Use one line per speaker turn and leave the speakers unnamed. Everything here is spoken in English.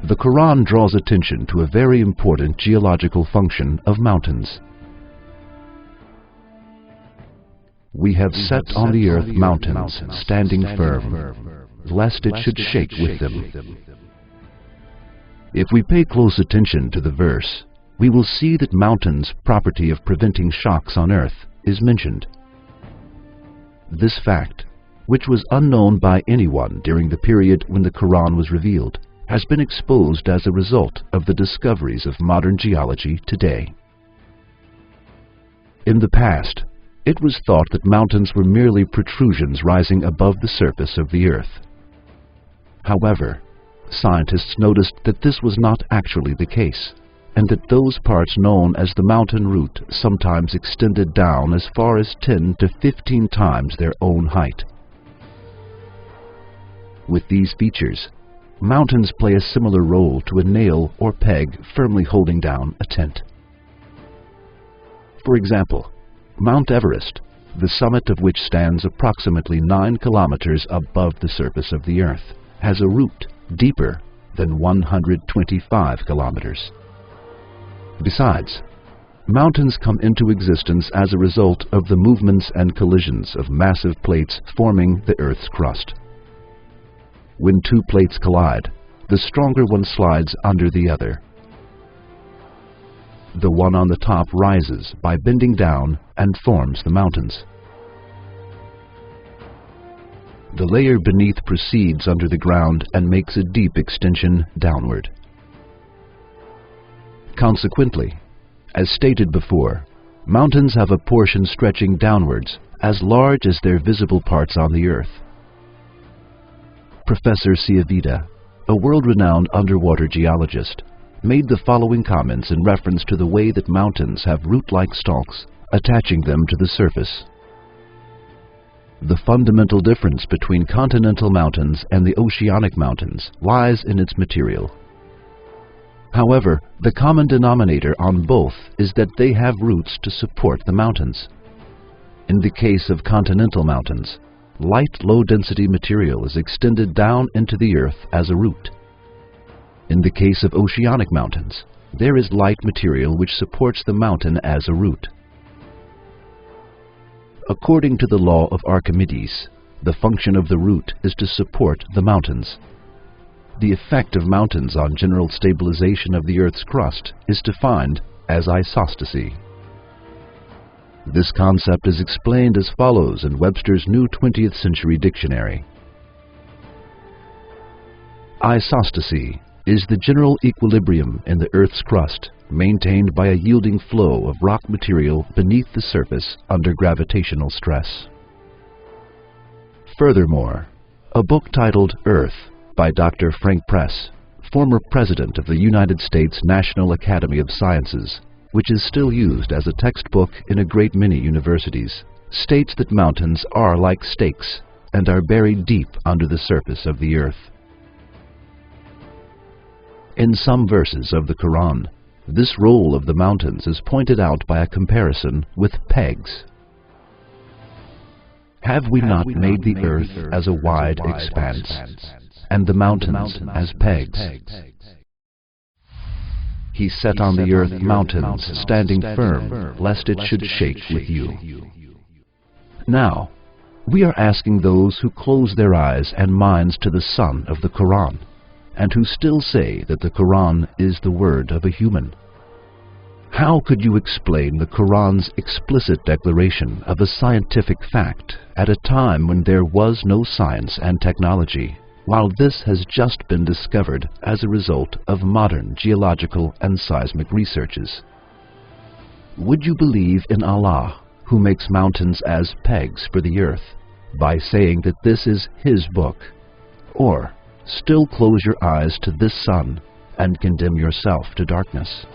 The Quran draws attention to a very important geological function of mountains. We have set on the earth mountains standing firm, lest it should shake with them. If we pay close attention to the verse, we will see that mountains' property of preventing shocks on earth is mentioned. This fact, which was unknown by anyone during the period when the Quran was revealed, has been exposed as a result of the discoveries of modern geology today. In the past, it was thought that mountains were merely protrusions rising above the surface of the earth. However, scientists noticed that this was not actually the case, and that those parts known as the mountain root sometimes extended down as far as 10 to 15 times their own height. With these features, mountains play a similar role to a nail or peg firmly holding down a tent. For example, Mount Everest, the summit of which stands approximately 9 kilometers above the surface of the earth, has a root deeper than 125 kilometers. Besides, mountains come into existence as a result of the movements and collisions of massive plates forming the Earth's crust. When two plates collide, the stronger one slides under the other. The one on the top rises by bending down and forms the mountains. The layer beneath proceeds under the ground and makes a deep extension downward. Consequently, as stated before, mountains have a portion stretching downwards as large as their visible parts on the earth. Professor Ciavita, a world-renowned underwater geologist, made the following comments in reference to the way that mountains have root-like stalks attaching them to the surface. The fundamental difference between continental mountains and the oceanic mountains lies in its material. However, the common denominator on both is that they have roots to support the mountains. In the case of continental mountains, light, low-density material is extended down into the earth as a root. In the case of oceanic mountains, there is light material which supports the mountain as a root. According to the law of Archimedes, the function of the root is to support the mountains. The effect of mountains on general stabilization of the Earth's crust is defined as isostasy. This concept is explained as follows in Webster's New 20th Century Dictionary. Isostasy is the general equilibrium in the Earth's crust, maintained by a yielding flow of rock material beneath the surface under gravitational stress. Furthermore, a book titled Earth by Dr. Frank Press, former president of the United States National Academy of Sciences, which is still used as a textbook in a great many universities, states that mountains are like stakes and are buried deep under the surface of the earth. In some verses of the Quran, this role of the mountains is pointed out by a comparison with pegs. Have we not made the earth as a wide expanse, and the mountains as pegs? He set on the earth mountains standing firm, lest it should shake with you. Now, we are asking those who close their eyes and minds to the sun of the Quran, and who still say that the Quran is the word of a human. How could you explain the Quran's explicit declaration of a scientific fact at a time when there was no science and technology, while this has just been discovered as a result of modern geological and seismic researches? Would you believe in Allah, who makes mountains as pegs for the earth, by saying that this is His book, or still close your eyes to this sun and condemn yourself to darkness?